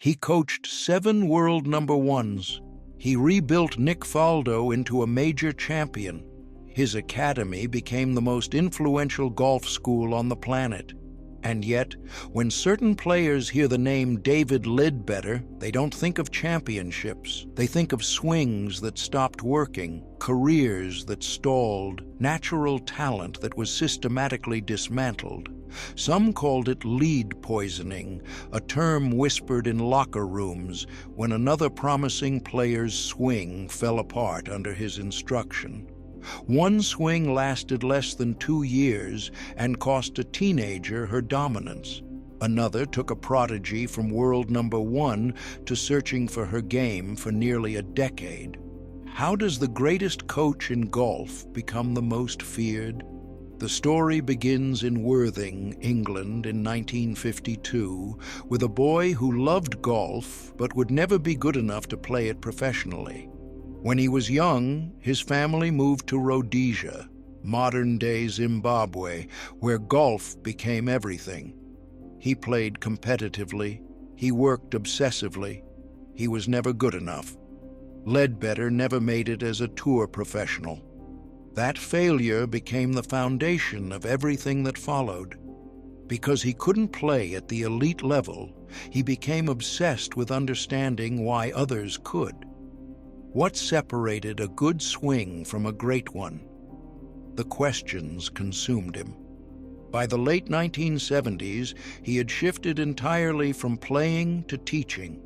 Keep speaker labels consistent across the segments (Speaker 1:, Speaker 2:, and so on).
Speaker 1: He coached 7 world number ones. He rebuilt Nick Faldo into a major champion. His academy became the most influential golf school on the planet. And yet, when certain players hear the name David Leadbetter, they don't think of championships. They think of swings that stopped working, careers that stalled, natural talent that was systematically dismantled. Some called it lead poisoning, a term whispered in locker rooms when another promising player's swing fell apart under his instruction. One swing lasted less than 2 years and cost a teenager her dominance. Another took a prodigy from world number 1 to searching for her game for nearly a decade. How does the greatest coach in golf become the most feared? The story begins in Worthing, England in 1952, with a boy who loved golf but would never be good enough to play it professionally. When he was young, his family moved to Rhodesia, modern-day Zimbabwe, where golf became everything. He played competitively. He worked obsessively. He was never good enough. Leadbetter never made it as a tour professional. That failure became the foundation of everything that followed. Because he couldn't play at the elite level, he became obsessed with understanding why others could. What separated a good swing from a great one? The questions consumed him. By the late 1970s, he had shifted entirely from playing to teaching.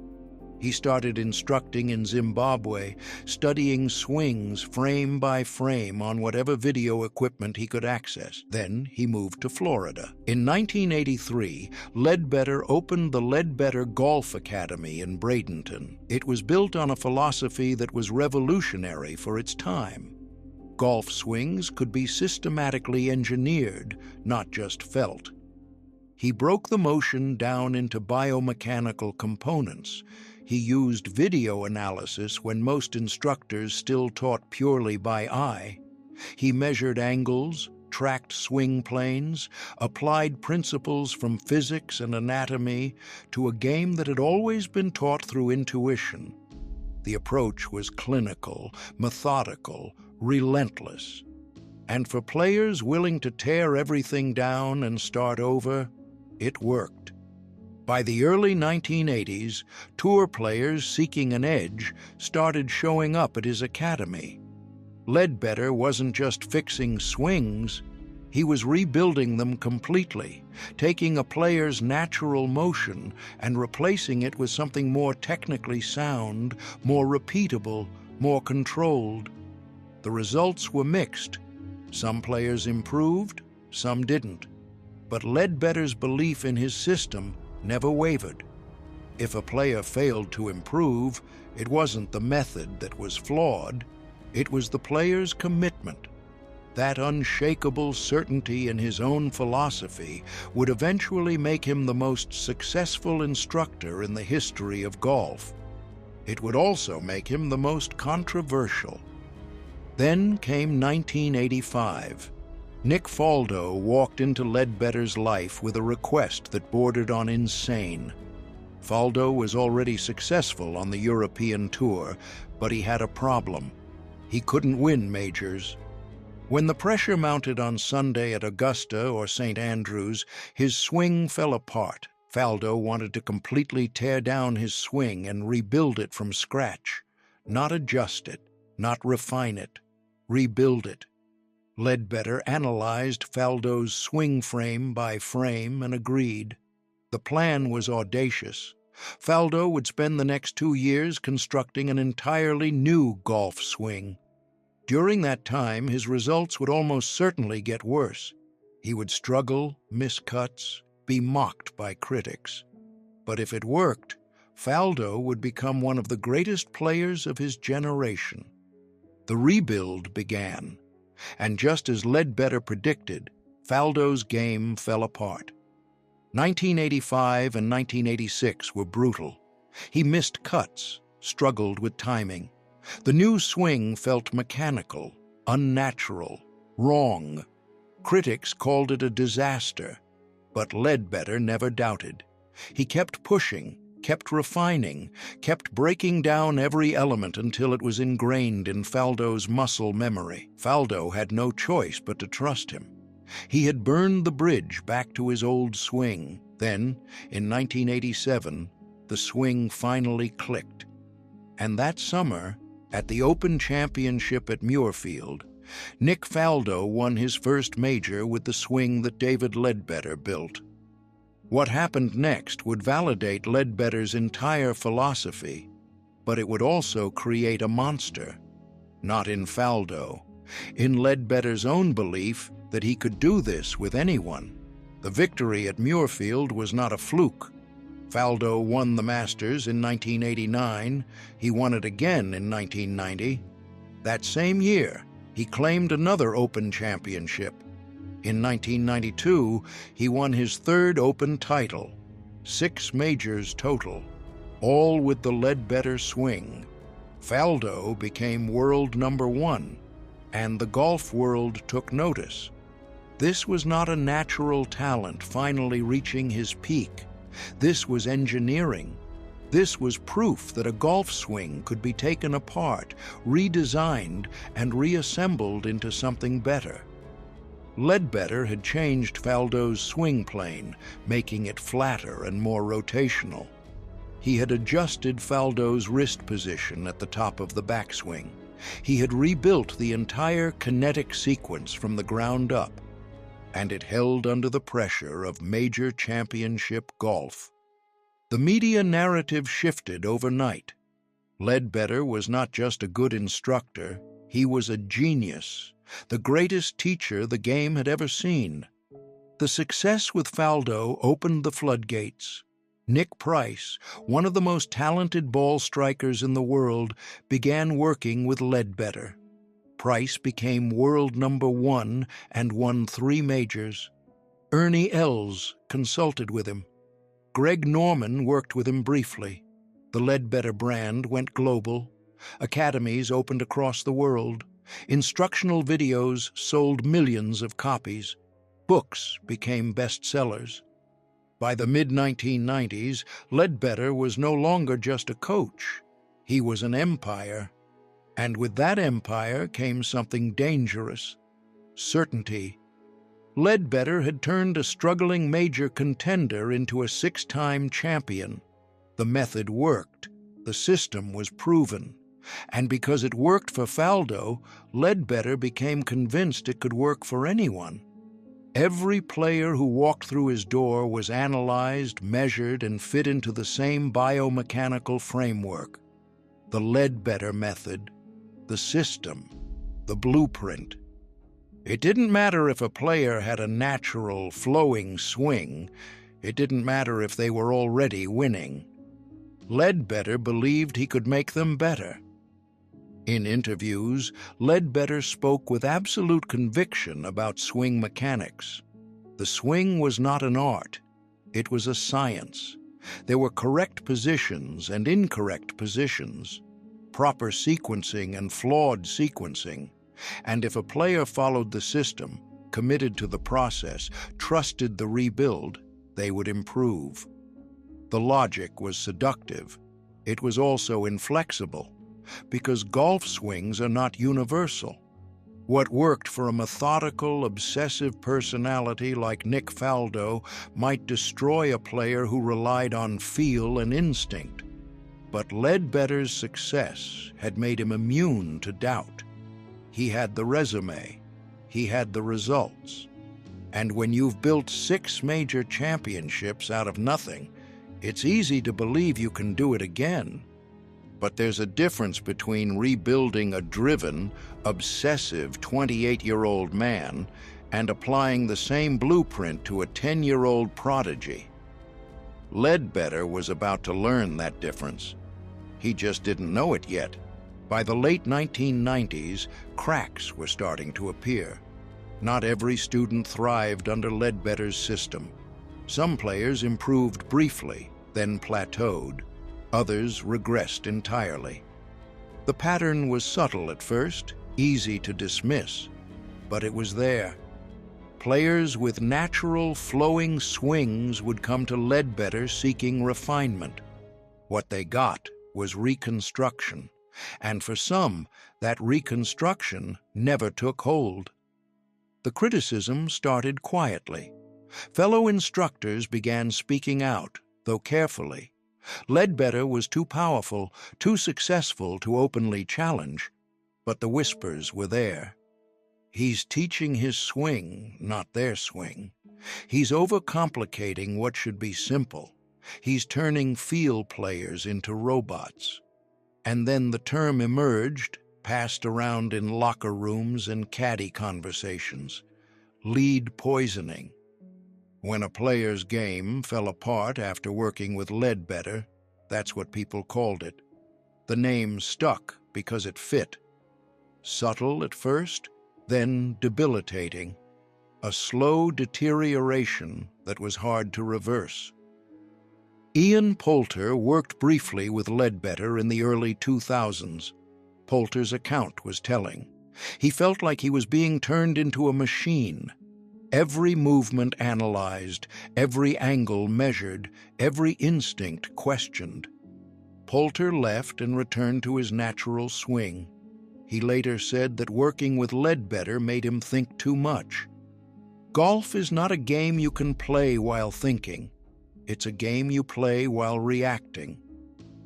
Speaker 1: He started instructing in Zimbabwe, studying swings frame by frame on whatever video equipment he could access. Then he moved to Florida. In 1983, Leadbetter opened the Leadbetter Golf Academy in Bradenton. It was built on a philosophy that was revolutionary for its time. Golf swings could be systematically engineered, not just felt. He broke the motion down into biomechanical components. He used video analysis when most instructors still taught purely by eye. He measured angles, tracked swing planes, applied principles from physics and anatomy to a game that had always been taught through intuition. The approach was clinical, methodical, relentless. And for players willing to tear everything down and start over, it worked. By the early 1980s, tour players seeking an edge started showing up at his academy. Leadbetter wasn't just fixing swings, he was rebuilding them completely, taking a player's natural motion and replacing it with something more technically sound, more repeatable, more controlled. The results were mixed. Some players improved, some didn't. But Leadbetter's belief in his system never wavered. If a player failed to improve, it wasn't the method that was flawed, it was the player's commitment. That unshakable certainty in his own philosophy would eventually make him the most successful instructor in the history of golf. It would also make him the most controversial. Then came 1985. Nick Faldo walked into Leadbetter's life with a request that bordered on insane. Faldo was already successful on the European tour, but he had a problem. He couldn't win majors. When the pressure mounted on Sunday at Augusta or St. Andrews, his swing fell apart. Faldo wanted to completely tear down his swing and rebuild it from scratch. Not adjust it, not refine it, rebuild it. Leadbetter analyzed Faldo's swing frame by frame and agreed. The plan was audacious. Faldo would spend the next 2 years constructing an entirely new golf swing. During that time, his results would almost certainly get worse. He would struggle, miss cuts, be mocked by critics. But if it worked, Faldo would become one of the greatest players of his generation. The rebuild began. And just as Leadbetter predicted, Faldo's game fell apart. 1985 and 1986 were brutal. He missed cuts, struggled with timing. The new swing felt mechanical, unnatural, wrong. Critics called it a disaster, but Leadbetter never doubted. He kept pushing, kept refining, kept breaking down every element until it was ingrained in Faldo's muscle memory. Faldo had no choice but to trust him. He had burned the bridge back to his old swing. Then, in 1987, the swing finally clicked. And that summer, at the Open Championship at Muirfield, Nick Faldo won his first major with the swing that David Leadbetter built. What happened next would validate Leadbetter's entire philosophy, but it would also create a monster. Not in Faldo, in Leadbetter's own belief that he could do this with anyone. The victory at Muirfield was not a fluke. Faldo won the Masters in 1989. He won it again in 1990. That same year, he claimed another Open Championship. In 1992, he won his third Open title, 6 majors total, all with the Leadbetter swing. Faldo became world #1, and the golf world took notice. This was not a natural talent finally reaching his peak. This was engineering. This was proof that a golf swing could be taken apart, redesigned, and reassembled into something better. Leadbetter had changed Faldo's swing plane, making it flatter and more rotational. He had adjusted Faldo's wrist position at the top of the backswing. He had rebuilt the entire kinetic sequence from the ground up, and it held under the pressure of major championship golf. The media narrative shifted overnight. Leadbetter was not just a good instructor, he was a genius, the greatest teacher the game had ever seen. The success with Faldo opened the floodgates. Nick Price, one of the most talented ball strikers in the world, began working with Leadbetter. Price became world #1 and won 3 majors. Ernie Els consulted with him. Greg Norman worked with him briefly. The Leadbetter brand went global. Academies opened across the world. Instructional videos sold millions of copies. Books became bestsellers. By the mid-1990s, Leadbetter was no longer just a coach. He was an empire. And with that empire came something dangerous: certainty. Leadbetter had turned a struggling major contender into a 6-time champion. The method worked. The system was proven. And because it worked for Faldo, Leadbetter became convinced it could work for anyone. Every player who walked through his door was analyzed, measured, and fit into the same biomechanical framework. The Leadbetter method, the system, the blueprint. It didn't matter if a player had a natural, flowing swing. It didn't matter if they were already winning. Leadbetter believed he could make them better. In interviews, Leadbetter spoke with absolute conviction about swing mechanics. The swing was not an art. It was a science. There were correct positions and incorrect positions, proper sequencing and flawed sequencing. And if a player followed the system, committed to the process, trusted the rebuild, they would improve. The logic was seductive. It was also inflexible, because golf swings are not universal. What worked for a methodical, obsessive personality like Nick Faldo might destroy a player who relied on feel and instinct. But Leadbetter's success had made him immune to doubt. He had the resume. He had the results. And when you've built 6 major championships out of nothing, it's easy to believe you can do it again. But there's a difference between rebuilding a driven, obsessive 28-year-old man and applying the same blueprint to a 10-year-old prodigy. Leadbetter was about to learn that difference. He just didn't know it yet. By the late 1990s, cracks were starting to appear. Not every student thrived under Leadbetter's system. Some players improved briefly, then plateaued. Others regressed entirely. The pattern was subtle at first, easy to dismiss, but it was there. Players with natural, flowing swings would come to Leadbetter seeking refinement. What they got was reconstruction, and for some, that reconstruction never took hold. The criticism started quietly. Fellow instructors began speaking out, though carefully. Leadbetter was too powerful, too successful to openly challenge, but the whispers were there. He's teaching his swing, not their swing. He's overcomplicating what should be simple. He's turning field players into robots. And then the term emerged, passed around in locker rooms and caddy conversations: lead poisoning. When a player's game fell apart after working with Leadbetter, that's what people called it. The name stuck because it fit. Subtle at first, then debilitating. A slow deterioration that was hard to reverse. Ian Poulter worked briefly with Leadbetter in the early 2000s. Poulter's account was telling. He felt like he was being turned into a machine. Every movement analyzed, every angle measured, every instinct questioned. Poulter left and returned to his natural swing. He later said that working with Leadbetter made him think too much. Golf is not a game you can play while thinking. It's a game you play while reacting.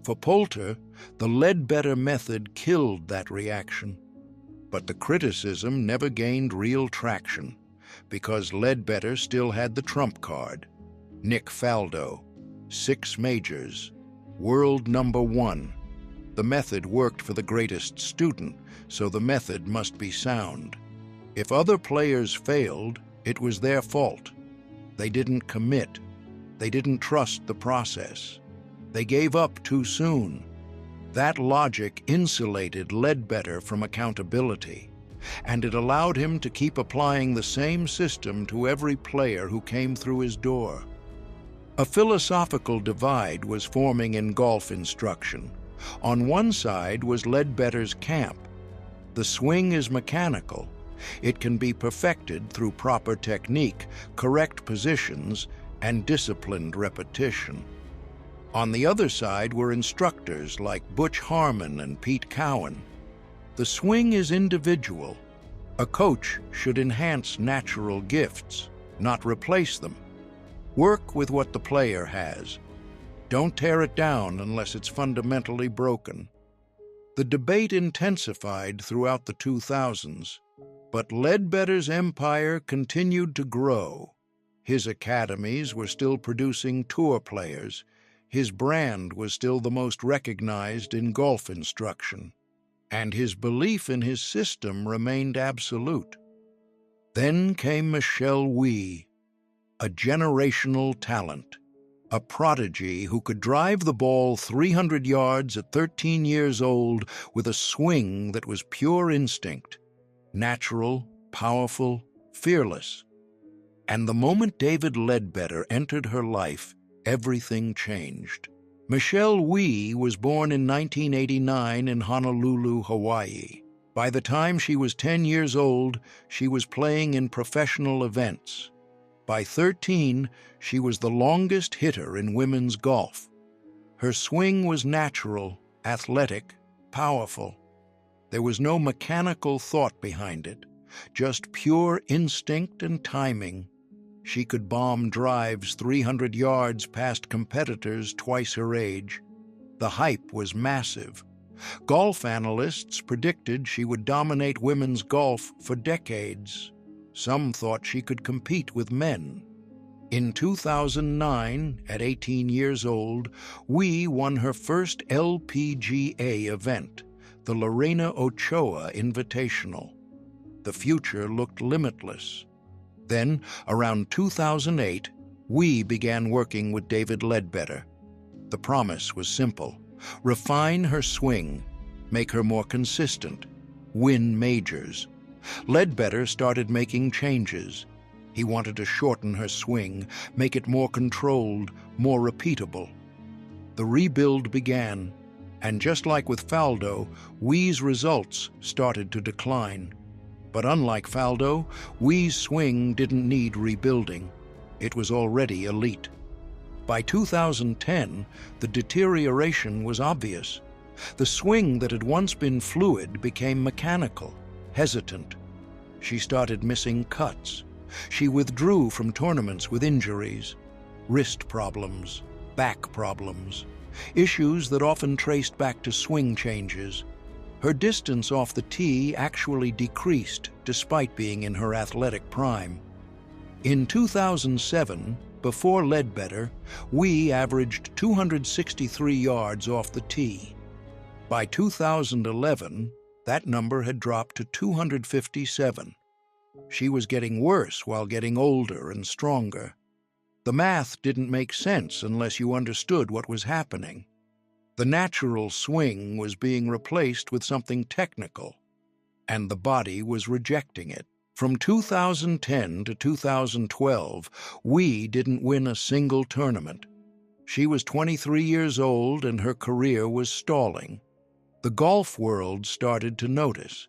Speaker 1: For Poulter, the Leadbetter method killed that reaction. But the criticism never gained real traction, because Leadbetter still had the trump card. Nick Faldo, 6 majors, world #1. The method worked for the greatest student, so the method must be sound. If other players failed, it was their fault. They didn't commit. They didn't trust the process. They gave up too soon. That logic insulated Leadbetter from accountability, and it allowed him to keep applying the same system to every player who came through his door. A philosophical divide was forming in golf instruction. On one side was Leadbetter's camp. The swing is mechanical. It can be perfected through proper technique, correct positions, and disciplined repetition. On the other side were instructors like Butch Harmon and Pete Cowan. The swing is individual. A coach should enhance natural gifts, not replace them. Work with what the player has. Don't tear it down unless it's fundamentally broken. The debate intensified throughout the 2000s, but Leadbetter's empire continued to grow. His academies were still producing tour players. His brand was still the most recognized in golf instruction, and his belief in his system remained absolute. Then came Michelle Wie, a generational talent, a prodigy who could drive the ball 300 yards at 13 years old with a swing that was pure instinct, natural, powerful, fearless. And the moment David Leadbetter entered her life, everything changed. Michelle Wie was born in 1989 in Honolulu, Hawaii. By the time she was 10 years old, she was playing in professional events. By 13, she was the longest hitter in women's golf. Her swing was natural, athletic, powerful. There was no mechanical thought behind it, just pure instinct and timing. She could bomb drives 300 yards past competitors twice her age. The hype was massive. Golf analysts predicted she would dominate women's golf for decades. Some thought she could compete with men. In 2009, at 18 years old, Wie won her first LPGA event, the Lorena Ochoa Invitational. The future looked limitless. Then, around 2008, Wie began working with David Leadbetter. The promise was simple: refine her swing, make her more consistent, win majors. Leadbetter started making changes. He wanted to shorten her swing, make it more controlled, more repeatable. The rebuild began, and just like with Faldo, Wie's results started to decline. But unlike Faldo, Wie's swing didn't need rebuilding. It was already elite. By 2010, the deterioration was obvious. The swing that had once been fluid became mechanical, hesitant. She started missing cuts. She withdrew from tournaments with injuries, wrist problems, back problems, issues that often traced back to swing changes. Her distance off the tee actually decreased despite being in her athletic prime. In 2007, before Leadbetter, we averaged 263 yards off the tee. By 2011, that number had dropped to 257. She was getting worse while getting older and stronger. The math didn't make sense unless you understood what was happening. The natural swing was being replaced with something technical, and the body was rejecting it. From 2010 to 2012, we didn't win a single tournament. She was 23 years old and her career was stalling. The golf world started to notice.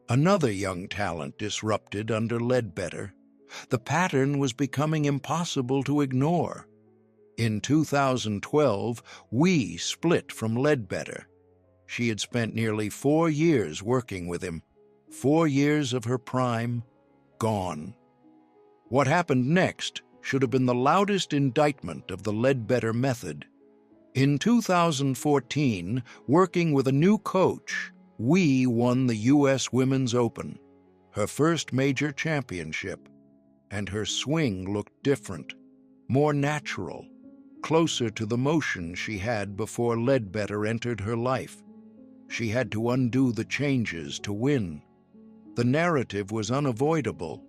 Speaker 1: Another young talent disrupted under Leadbetter. The pattern was becoming impossible to ignore. In 2012, we split from Leadbetter. She had spent nearly 4 years working with him. 4 years of her prime, gone. What happened next should have been the loudest indictment of the Leadbetter method. In 2014, working with a new coach, we won the U.S. Women's Open, her first major championship, and her swing looked different, more natural, closer to the motion she had before Leadbetter entered her life. She had to undo the changes to win. The narrative was unavoidable.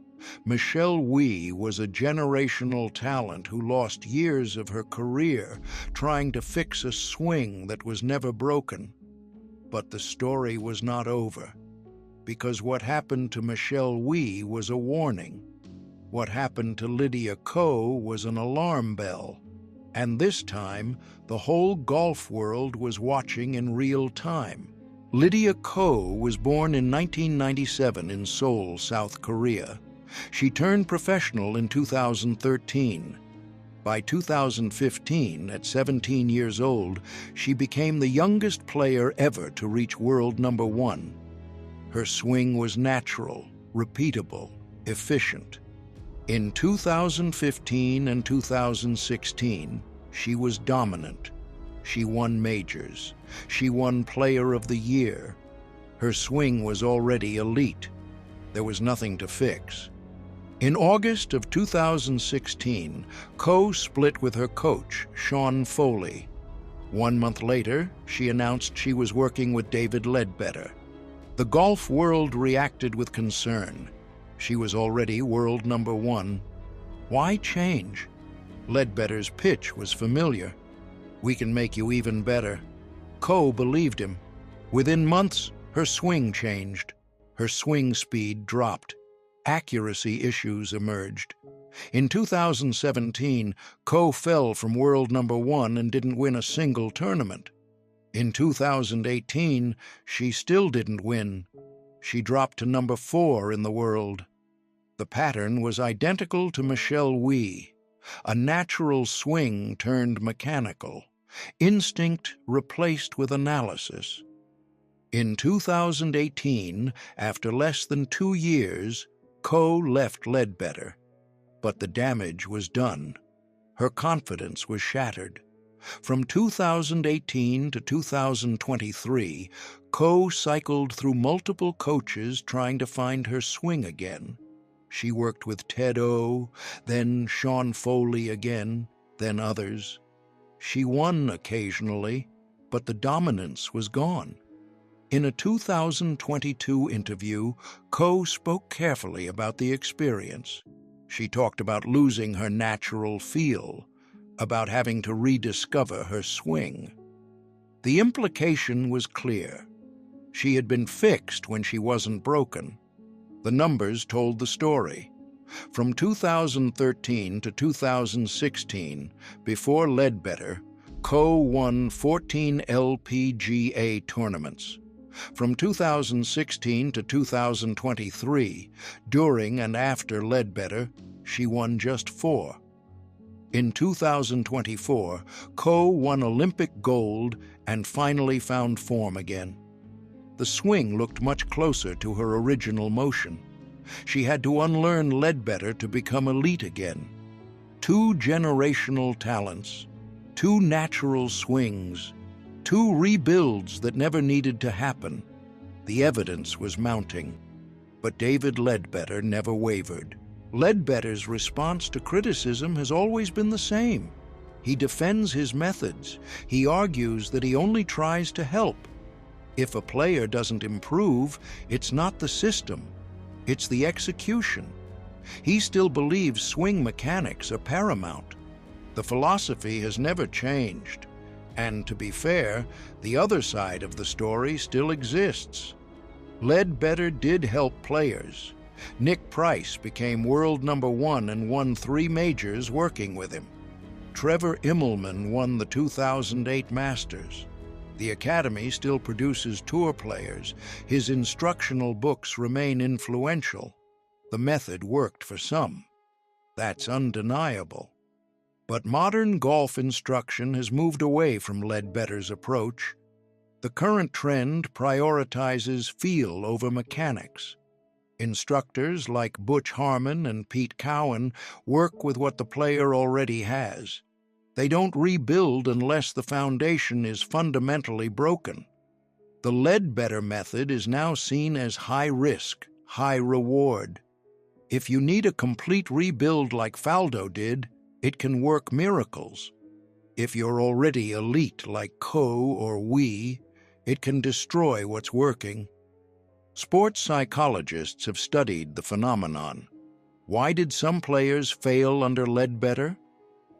Speaker 1: Michelle Wie was a generational talent who lost years of her career trying to fix a swing that was never broken. But the story was not over, because what happened to Michelle Wie was a warning. What happened to Lydia Ko was an alarm bell. And this time, the whole golf world was watching in real time. Lydia Ko was born in 1997 in Seoul, South Korea. She turned professional in 2013. By 2015, at 17 years old, she became the youngest player ever to reach world number 1. Her swing was natural, repeatable, efficient. In 2015 and 2016, she was dominant. She won majors. She won Player of the Year. Her swing was already elite. There was nothing to fix. In August of 2016, Ko split with her coach, Sean Foley. 1 month later, she announced she was working with David Leadbetter. The golf world reacted with concern. She was already world number 1. Why change? Leadbetter's pitch was familiar. We can make you even better. Ko believed him. Within months, her swing changed. Her swing speed dropped. Accuracy issues emerged. In 2017, Ko fell from world number 1 and didn't win a single tournament. In 2018, she still didn't win. She dropped to number 4 in the world. The pattern was identical to Michelle Wie. A natural swing turned mechanical. Instinct replaced with analysis. In 2018, after less than 2 years, Ko left Leadbetter. But the damage was done. Her confidence was shattered. From 2018 to 2023, Ko cycled through multiple coaches trying to find her swing again. She worked with Ted O, then Sean Foley again, then others. She won occasionally, but the dominance was gone. In a 2022 interview, Ko spoke carefully about the experience. She talked about losing her natural feel, about having to rediscover her swing. The implication was clear. She had been fixed when she wasn't broken. The numbers told the story. From 2013 to 2016, before Leadbetter, Ko won 14 LPGA tournaments. From 2016 to 2023, during and after Leadbetter, she won just 4. In 2024, Ko won Olympic gold and finally found form again. The swing looked much closer to her original motion. She had to unlearn Leadbetter to become elite again. 2 generational talents, 2 natural swings, 2 rebuilds that never needed to happen. The evidence was mounting. But David Leadbetter never wavered. Leadbetter's response to criticism has always been the same. He defends his methods. He argues that he only tries to help. If a player doesn't improve, it's not the system, it's the execution. He still believes swing mechanics are paramount. The philosophy has never changed. And to be fair, the other side of the story still exists. Leadbetter did help players. Nick Price became world #1 and won 3 majors working with him. Trevor Immelman won the 2008 Masters. The Academy still produces tour players. His instructional books remain influential. The method worked for some. That's undeniable. But modern golf instruction has moved away from Leadbetter's approach. The current trend prioritizes feel over mechanics. Instructors like Butch Harmon and Pete Cowan work with what the player already has. They don't rebuild unless the foundation is fundamentally broken. The Leadbetter method is now seen as high risk, high reward. If you need a complete rebuild like Faldo did, it can work miracles. If you're already elite like Ko or Wee, it can destroy what's working. Sports psychologists have studied the phenomenon. Why did some players fail under Leadbetter?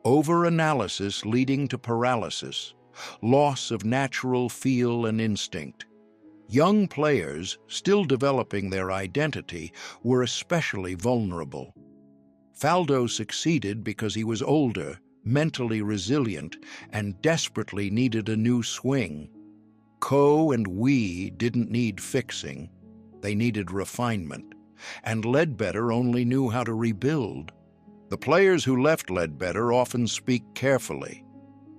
Speaker 1: Overanalysis leading to paralysis, loss of natural feel and instinct. Young players, still developing their identity, were especially vulnerable. Faldo succeeded because he was older, mentally resilient, and desperately needed a new swing. Ko and Wee didn't need fixing. They needed refinement. And Leadbetter only knew how to rebuild. The players who left Leadbetter often speak carefully.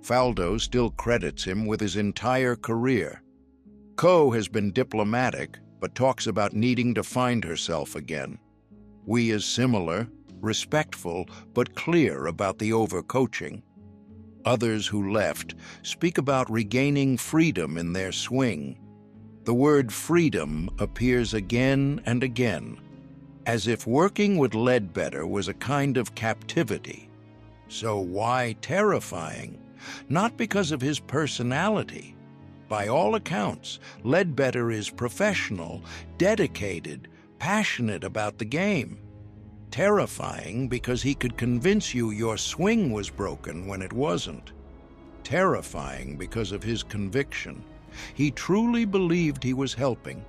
Speaker 1: Faldo still credits him with his entire career. Ko has been diplomatic, but talks about needing to find herself again. Wee is similar, respectful, but clear about the overcoaching. Others who left speak about regaining freedom in their swing. The word freedom appears again and again, as if working with Leadbetter was a kind of captivity. So why terrifying? Not because of his personality. By all accounts, Leadbetter is professional, dedicated, passionate about the game. Terrifying because he could convince you your swing was broken when it wasn't. Terrifying because of his conviction. He truly believed he was helping.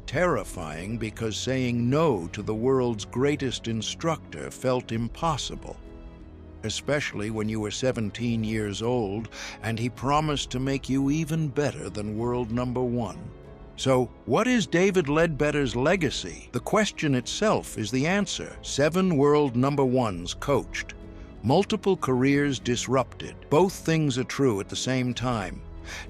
Speaker 1: Terrifying because saying no to the world's greatest instructor felt impossible, especially when you were 17 years old and he promised to make you even better than world #1. So, what is David Leadbetter's legacy? The question itself is the answer. 7 world #1s coached, multiple careers disrupted. Both things are true at the same time.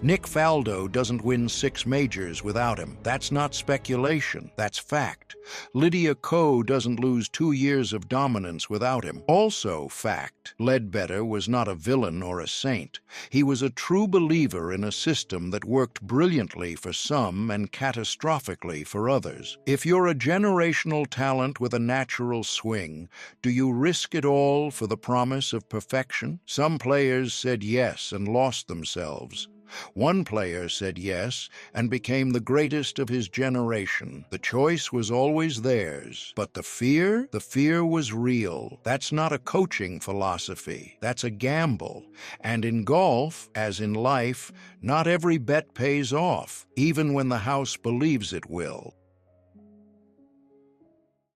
Speaker 1: Nick Faldo doesn't win 6 majors without him. That's not speculation, that's fact. Lydia Ko doesn't lose 2 years of dominance without him. Also fact. Leadbetter was not a villain or a saint. He was a true believer in a system that worked brilliantly for some and catastrophically for others. If you're a generational talent with a natural swing, do you risk it all for the promise of perfection? Some players said yes and lost themselves. One player said yes and became the greatest of his generation. The choice was always theirs. But the fear was real. That's not a coaching philosophy. That's a gamble. And in golf, as in life, not every bet pays off, even when the house believes it will.